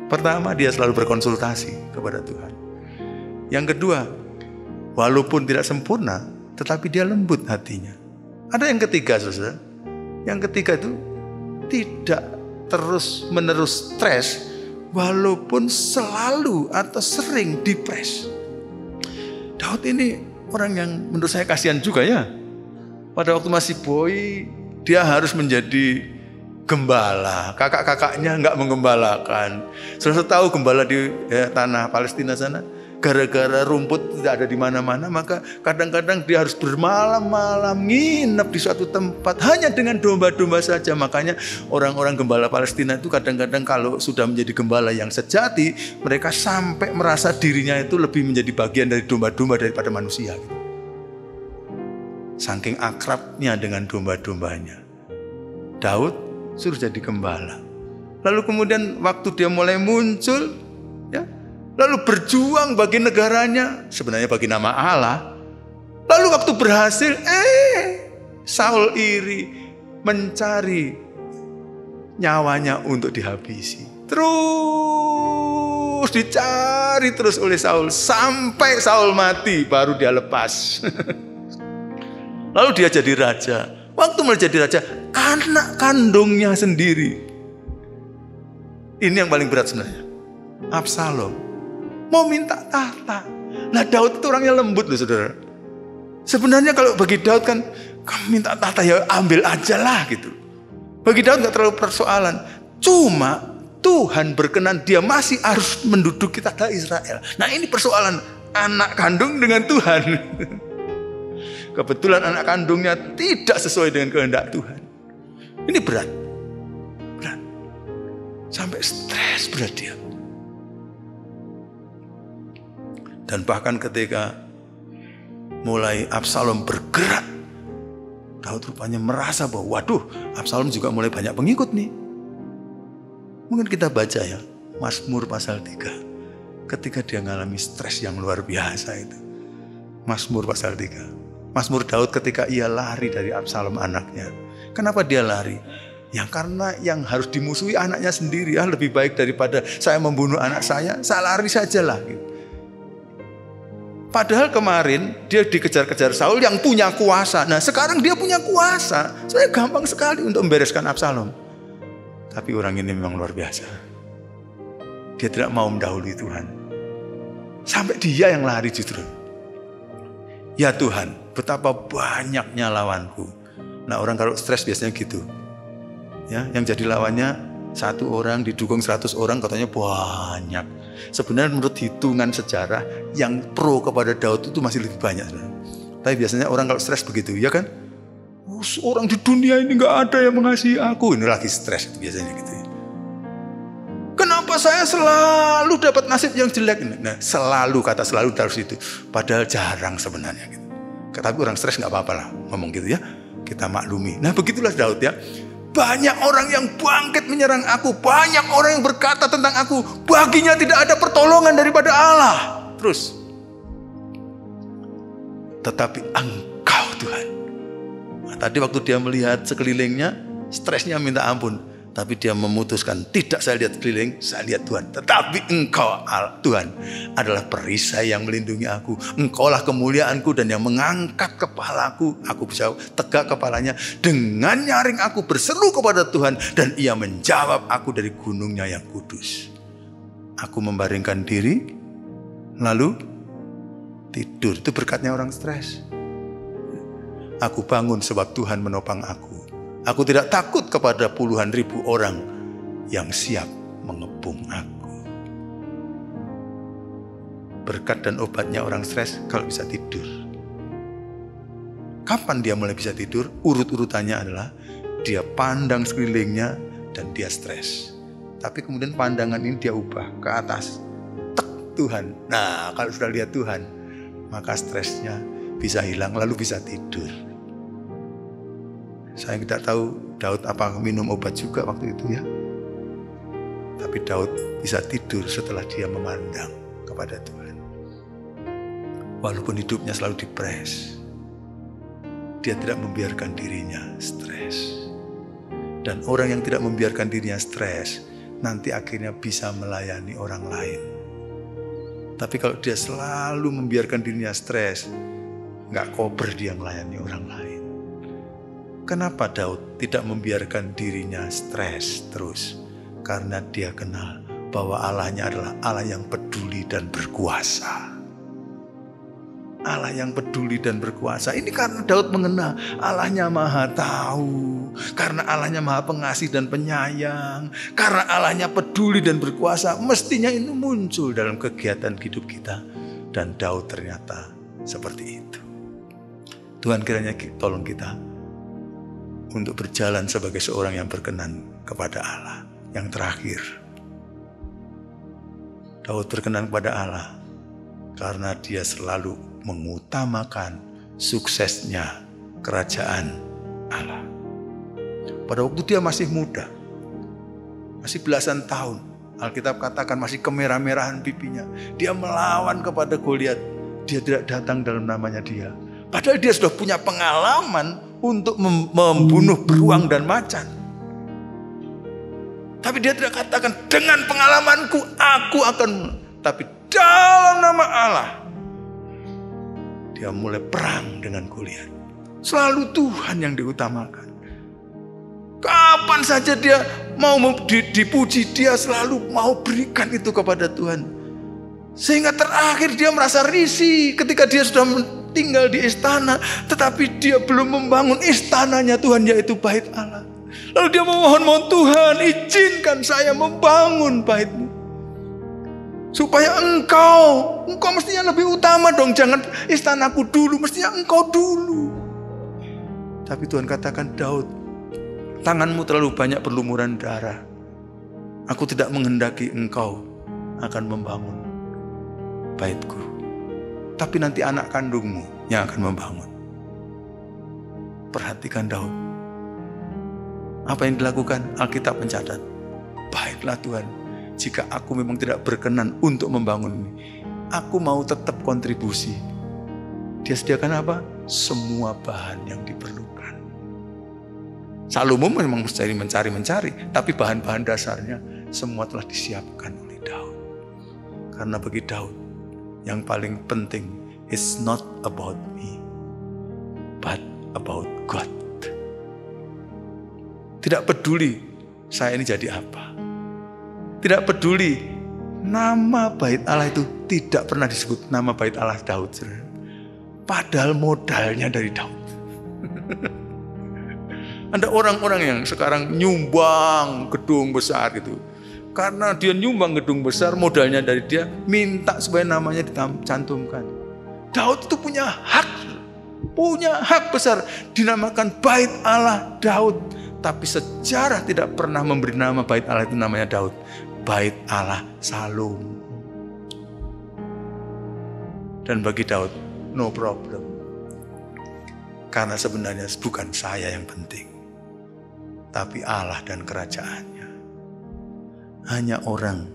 Pertama, dia selalu berkonsultasi kepada Tuhan. Yang kedua, walaupun tidak sempurna, tetapi dia lembut hatinya. Ada yang ketiga, saudara. Yang ketiga itu tidak terus-menerus stres, walaupun selalu atau sering depres. Daud ini orang yang menurut saya kasihan juga ya. Pada waktu masih boy, dia harus menjadi gembala. Kakak-kakaknya nggak menggembalakan. Saudara tahu gembala di tanah Palestina sana, gara-gara rumput tidak ada di mana-mana, maka kadang-kadang dia harus bermalam-malam nginep di suatu tempat hanya dengan domba-domba saja. Makanya orang-orang gembala Palestina itu kadang-kadang kalau sudah menjadi gembala yang sejati, mereka sampai merasa dirinya itu lebih menjadi bagian dari domba-domba daripada manusia. Saking akrabnya dengan domba-dombanya, Daud suruh jadi gembala. Lalu kemudian waktu dia mulai muncul, ya, lalu berjuang bagi negaranya, sebenarnya bagi nama Allah. Lalu waktu berhasil, Saul iri, mencari nyawanya untuk dihabisi. Terus dicari terus oleh Saul sampai Saul mati, baru dia lepas. Lalu dia jadi raja. Waktu menjadi raja, anak kandungnya sendiri. Ini yang paling berat sebenarnya. Absalom mau minta tahta. Nah, Daud itu orangnya lembut loh, saudara. Sebenarnya kalau bagi Daud kan, kamu minta tahta ya ambil aja lah gitu. Bagi Daud gak terlalu persoalan. Cuma Tuhan berkenan dia masih harus menduduki tahta Israel. Nah, ini persoalan anak kandung dengan Tuhan. Kebetulan anak kandungnya tidak sesuai dengan kehendak Tuhan. Ini berat. Berat. Sampai stres berat dia. Dan bahkan ketika mulai Absalom bergerak, Daud rupanya merasa bahwa waduh, Absalom juga mulai banyak pengikut nih. Mungkin kita baca ya, Mazmur pasal 3. Ketika dia mengalami stres yang luar biasa itu. Mazmur pasal 3. Mazmur Daud ketika ia lari dari Absalom anaknya. Kenapa dia lari? Ya karena yang harus dimusuhi anaknya sendiri. Lebih baik daripada saya membunuh anak saya lari sajalah gitu. Padahal kemarin dia dikejar-kejar Saul yang punya kuasa. Nah, sekarang dia punya kuasa. Saya gampang sekali untuk membereskan Absalom. Tapi orang ini memang luar biasa. Dia tidak mau mendahului Tuhan. Sampai dia yang lari justru. Ya Tuhan, betapa banyaknya lawanku. Nah, orang kalau stres biasanya gitu. Ya, yang jadi lawannya 1 orang didukung 100 orang katanya banyak. Sebenarnya menurut hitungan sejarah yang pro kepada Daud itu masih lebih banyak. Tapi biasanya orang kalau stres begitu, ya kan? Orang di dunia ini nggak ada yang mengasihi aku. Ini lagi stres biasanya gitu. Kenapa saya selalu dapat nasib yang jelek? Nah, selalu, kata selalu dari situ. Padahal jarang sebenarnya. Gitu. Tapi orang stres nggak apa-apa lah ngomong gitu ya. Kita maklumi. Nah, begitulah Daud ya. Banyak orang yang bangkit menyerang aku. Banyak orang yang berkata tentang aku. Baginya tidak ada pertolongan daripada Allah. Terus. Tetapi Engkau Tuhan. Nah, tadi waktu dia melihat sekelilingnya, stresnya minta ampun. Tapi dia memutuskan, tidak saya lihat sekeliling, saya lihat Tuhan. Tetapi Engkau Tuhan adalah perisai yang melindungi aku. Engkaulah kemuliaanku dan yang mengangkat kepalaku. Aku bisa tegak kepalanya. Dengan nyaring aku berseru kepada Tuhan. Dan ia menjawab aku dari gunungnya yang kudus. Aku membaringkan diri, lalu tidur. Itu berkatnya orang stres. Aku bangun sebab Tuhan menopang aku. Aku tidak takut kepada puluhan ribu orang yang siap mengepung aku. Berkat dan obatnya orang stres kalau bisa tidur. Kapan dia mulai bisa tidur? Urut-urutannya adalah dia pandang sekelilingnya dan dia stres. Tapi kemudian pandangan ini dia ubah ke atas. Tek, Tuhan. Nah, kalau sudah lihat Tuhan, maka stresnya bisa hilang lalu bisa tidur. Saya tidak tahu Daud apa minum obat juga waktu itu ya. Tapi Daud bisa tidur setelah dia memandang kepada Tuhan. Walaupun hidupnya selalu dipres, dia tidak membiarkan dirinya stres. Dan orang yang tidak membiarkan dirinya stres, nanti akhirnya bisa melayani orang lain. Tapi kalau dia selalu membiarkan dirinya stres, gak kober dia melayani orang lain. Kenapa Daud tidak membiarkan dirinya stres terus? Karena dia kenal bahwa Allahnya adalah Allah yang peduli dan berkuasa. Allah yang peduli dan berkuasa. Ini karena Daud mengenal Allahnya maha tahu. Karena Allahnya maha pengasih dan penyayang. Karena Allahnya peduli dan berkuasa. Mestinya itu muncul dalam kegiatan hidup kita. Dan Daud ternyata seperti itu. Tuhan kiranya tolong kita untuk berjalan sebagai seorang yang berkenan kepada Allah. Yang terakhir, Daud berkenan kepada Allah karena dia selalu mengutamakan suksesnya kerajaan Allah. Pada waktu dia masih muda, masih belasan tahun. Alkitab katakan masih kemerah-merahan pipinya. Dia melawan kepada Goliat. Dia tidak datang dalam namanya dia. Padahal dia sudah punya pengalaman untuk membunuh beruang dan macan. Tapi dia tidak katakan dengan pengalamanku aku akan. Tapi dalam nama Allah dia mulai perang dengan Goliat. Selalu Tuhan yang diutamakan. Kapan saja dia mau dipuji, dia selalu mau berikan itu kepada Tuhan. Sehingga terakhir dia merasa risih ketika dia sudah tinggal di istana, tetapi dia belum membangun istananya Tuhan, yaitu bait Allah. Lalu dia memohon, Tuhan izinkan saya membangun bait-Mu. Supaya engkau mestinya lebih utama dong, jangan istanaku dulu, mestinya engkau dulu. Tapi Tuhan katakan, Daud, tanganmu terlalu banyak berlumuran darah. Aku tidak menghendaki engkau akan membangun bait-Ku. Tapi nanti anak kandungmu yang akan membangun. Perhatikan Daud. Apa yang dilakukan? Alkitab mencatat. Baiklah Tuhan, jika aku memang tidak berkenan untuk membangun ini, aku mau tetap kontribusi. Dia sediakan apa? Semua bahan yang diperlukan. Salomo memang mencari, tapi bahan-bahan dasarnya semua telah disiapkan oleh Daud. Karena bagi Daud, yang paling penting is not about me, but about God. Tidak peduli saya ini jadi apa. Tidak peduli nama bait Allah itu tidak pernah disebut nama bait Allah Daud. Padahal modalnya dari Daud. Ada orang-orang yang sekarang nyumbang gedung besar gitu. Karena dia nyumbang gedung besar, modalnya dari dia, minta supaya namanya dicantumkan. Daud itu punya hak besar, dinamakan bait Allah Daud. Tapi sejarah tidak pernah memberi nama bait Allah itu namanya Daud. Bait Allah Salomo. Dan bagi Daud, no problem. Karena sebenarnya bukan saya yang penting, tapi Allah dan kerajaannya. Hanya orang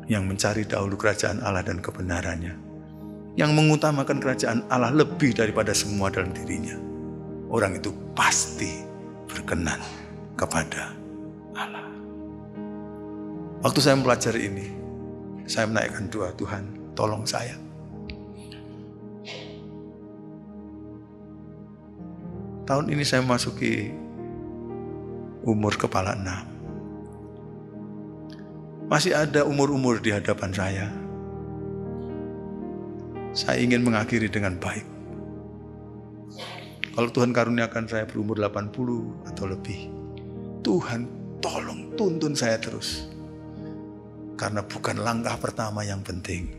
yang mencari dahulu kerajaan Allah dan kebenarannya, yang mengutamakan kerajaan Allah lebih daripada semua dalam dirinya, orang itu pasti berkenan kepada Allah. Waktu saya mempelajari ini, saya menaikkan doa, Tuhan tolong saya. Tahun ini saya memasuki umur kepala 6. Masih ada umur-umur di hadapan saya. Saya ingin mengakhiri dengan baik. Kalau Tuhan karuniakan saya berumur 80 atau lebih, Tuhan tolong tuntun saya terus. Karena bukan langkah pertama yang penting,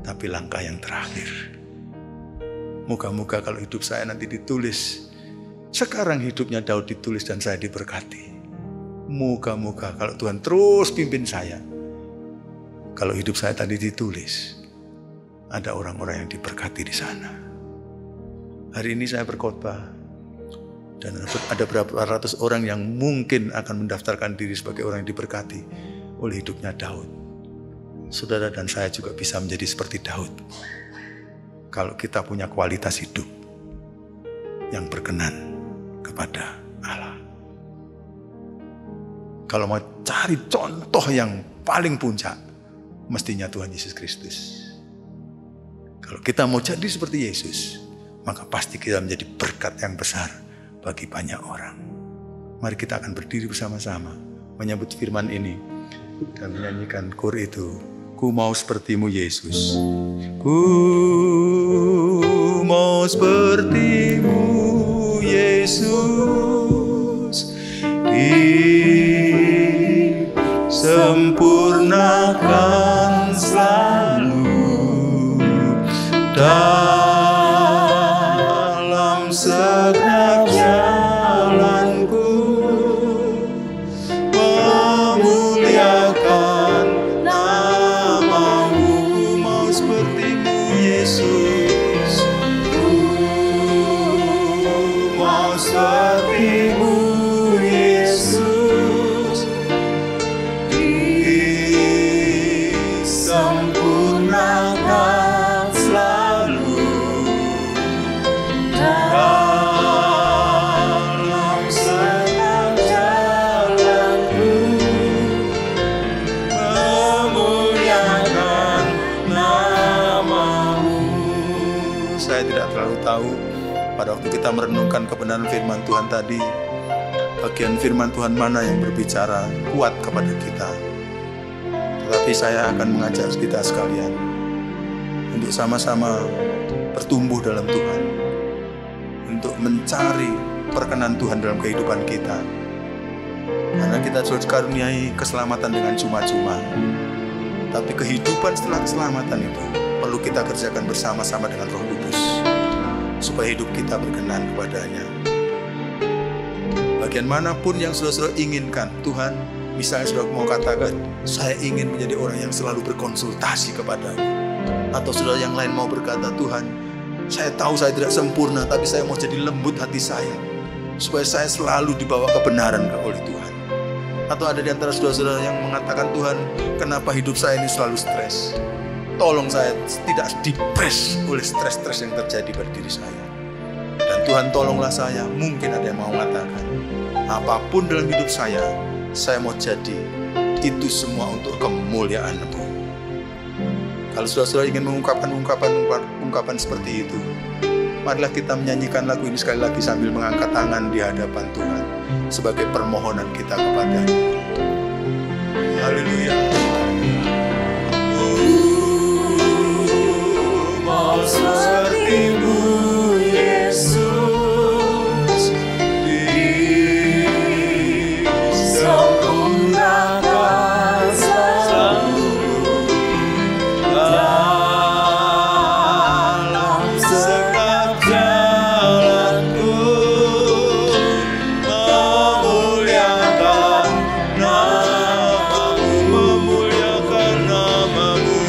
tapi langkah yang terakhir. Moga-moga kalau hidup saya nanti ditulis, sekarang hidupnya Daud ditulis dan saya diberkati. Moga-moga kalau Tuhan terus pimpin saya, kalau hidup saya tadi ditulis, ada orang-orang yang diberkati di sana. Hari ini saya berkhotbah dan ada berapa ratus orang yang mungkin akan mendaftarkan diri sebagai orang yang diberkati oleh hidupnya Daud. Saudara dan saya juga bisa menjadi seperti Daud kalau kita punya kualitas hidup yang berkenan kepada Allah. Kalau mau cari contoh yang paling puncak, mestinya Tuhan Yesus Kristus. Kalau kita mau jadi seperti Yesus, maka pasti kita menjadi berkat yang besar bagi banyak orang. Mari kita akan berdiri bersama-sama menyambut firman ini dan menyanyikan kor itu. Ku mau sepertimu Yesus. Ku mau sepertimu Yesus. Disempurnakan selalu dalam setiap jalanku, memuliakan namamu. Mau sepertimu Yesus, mau sepertimu Yesus, pada waktu kita merenungkan kebenaran firman Tuhan tadi, bagian firman Tuhan mana yang berbicara kuat kepada kita. Tetapi saya akan mengajak kita sekalian untuk sama-sama bertumbuh dalam Tuhan, untuk mencari perkenan Tuhan dalam kehidupan kita. Karena kita sudah dikaruniai keselamatan dengan cuma-cuma. Tapi kehidupan setelah keselamatan itu perlu kita kerjakan bersama-sama dengan Roh Kudus, supaya hidup kita berkenan kepadanya. Bagian manapun yang saudara-saudara inginkan, Tuhan, misalnya saudara mau katakan, saya ingin menjadi orang yang selalu berkonsultasi kepadamu. Atau saudara yang lain mau berkata, Tuhan, saya tahu saya tidak sempurna, tapi saya mau jadi lembut hati saya, supaya saya selalu dibawa kebenaran oleh Tuhan. Atau ada di antara saudara-saudara yang mengatakan, Tuhan, kenapa hidup saya ini selalu stres? Tolong saya tidak dipres oleh stres-stres yang terjadi pada diri saya. Dan Tuhan tolonglah saya. Mungkin ada yang mau mengatakan, apapun dalam hidup saya mau jadi itu semua untuk kemuliaan-Mu. Kalau saudara-saudara ingin mengungkapkan ungkapan seperti itu, marilah kita menyanyikan lagu ini sekali lagi sambil mengangkat tangan di hadapan Tuhan sebagai permohonan kita kepadanya. Haleluya. Mau seperti-Mu Yesus, disempurnakan selalu dalam setiap jalanku, memuliakan nama-Mu, memuliakan nama-Mu,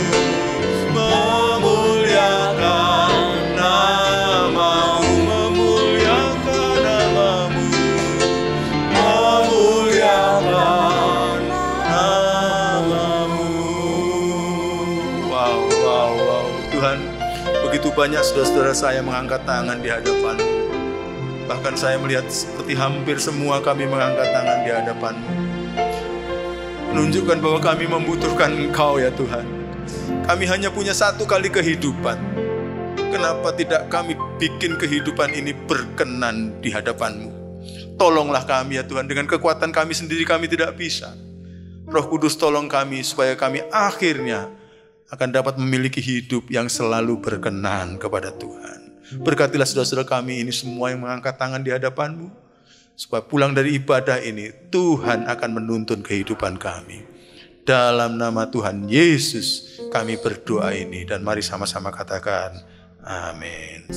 memuliakan nama-Mu, memuliakan nama-Mu, memuliakan nama-Mu. Wow. Tuhan, begitu banyak saudara-saudara saya mengangkat tangan di hadapan-Mu. Bahkan saya melihat seperti hampir semua kami mengangkat tangan di hadapan-Mu, menunjukkan bahwa kami membutuhkan Engkau ya Tuhan. Kami hanya punya satu kali kehidupan. Kenapa tidak kami bikin kehidupan ini berkenan di hadapan-Mu? Tolonglah kami ya Tuhan, dengan kekuatan kami sendiri kami tidak bisa. Roh Kudus tolong kami supaya kami akhirnya akan dapat memiliki hidup yang selalu berkenan kepada Tuhan. Berkatilah saudara-saudara kami ini semua yang mengangkat tangan di hadapan-Mu, supaya pulang dari ibadah ini Tuhan akan menuntun kehidupan kami. Dalam nama Tuhan Yesus kami berdoa ini, dan mari sama-sama katakan amin.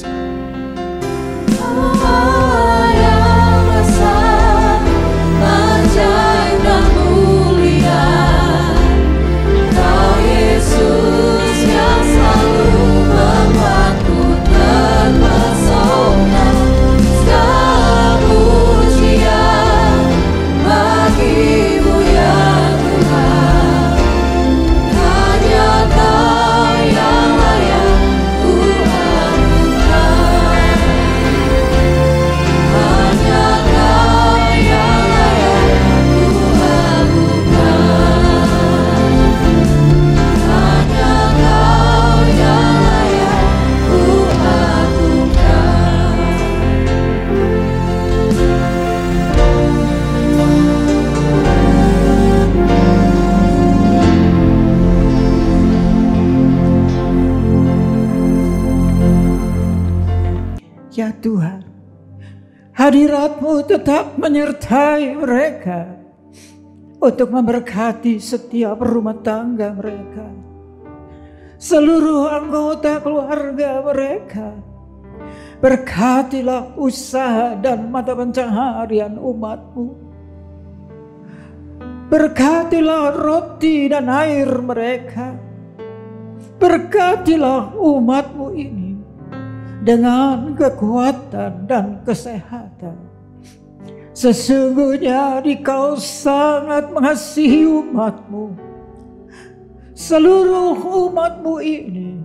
Yesus yang selalu membuatku terpesona, segala pujian bagi-Mu ya Tuhan. Hanya Kau yang layak ku anugerah, hanya Kau yang layak ku anugerah. Ya Tuhan, hadirat-Mu tetap menyertai mereka untuk memberkati setiap rumah tangga mereka, seluruh anggota keluarga mereka. Berkatilah usaha dan mata pencaharian umat-Mu. Berkatilah roti dan air mereka. Berkatilah umat-Mu ini dengan kekuatan dan kesehatan. Sesungguhnya Engkau sangat mengasihi umat-Mu. Seluruh umat-Mu ini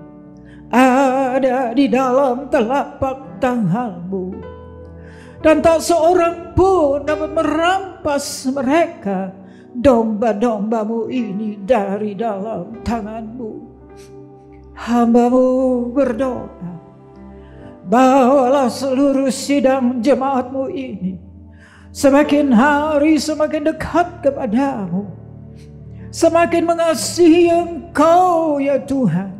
ada di dalam telapak tangan-Mu, dan tak seorang pun dapat merampas mereka, domba-domba-Mu ini, dari dalam tangan-Mu. Hamba-Mu berdoa, bawalah seluruh sidang jemaatmu ini semakin hari semakin dekat kepadamu, semakin mengasihi Engkau ya Tuhan,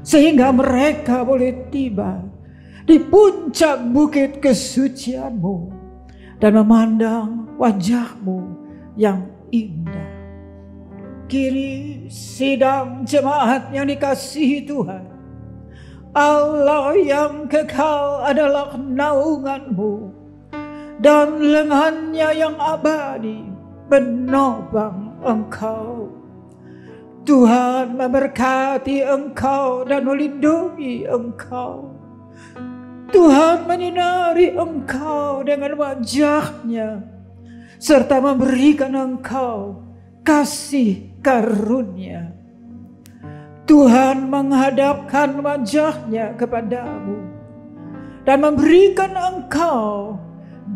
sehingga mereka boleh tiba di puncak bukit kesucian-Mu dan memandang wajah-Mu yang indah. Kini sidang jemaat yang dikasihi Tuhan, Allah yang kekal adalah naungan-Mu, dan lengannya yang abadi menopang Engkau. Tuhan memberkati Engkau dan melindungi Engkau. Tuhan menyinari Engkau dengan wajah-Nya serta memberikan Engkau kasih karunia. Tuhan menghadapkan wajah-Nya kepadamu dan memberikan Engkau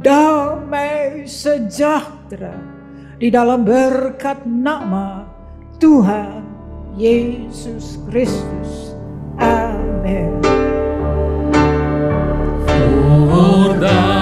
damai sejahtera di dalam berkat nama Tuhan Yesus Kristus. Amin. For thou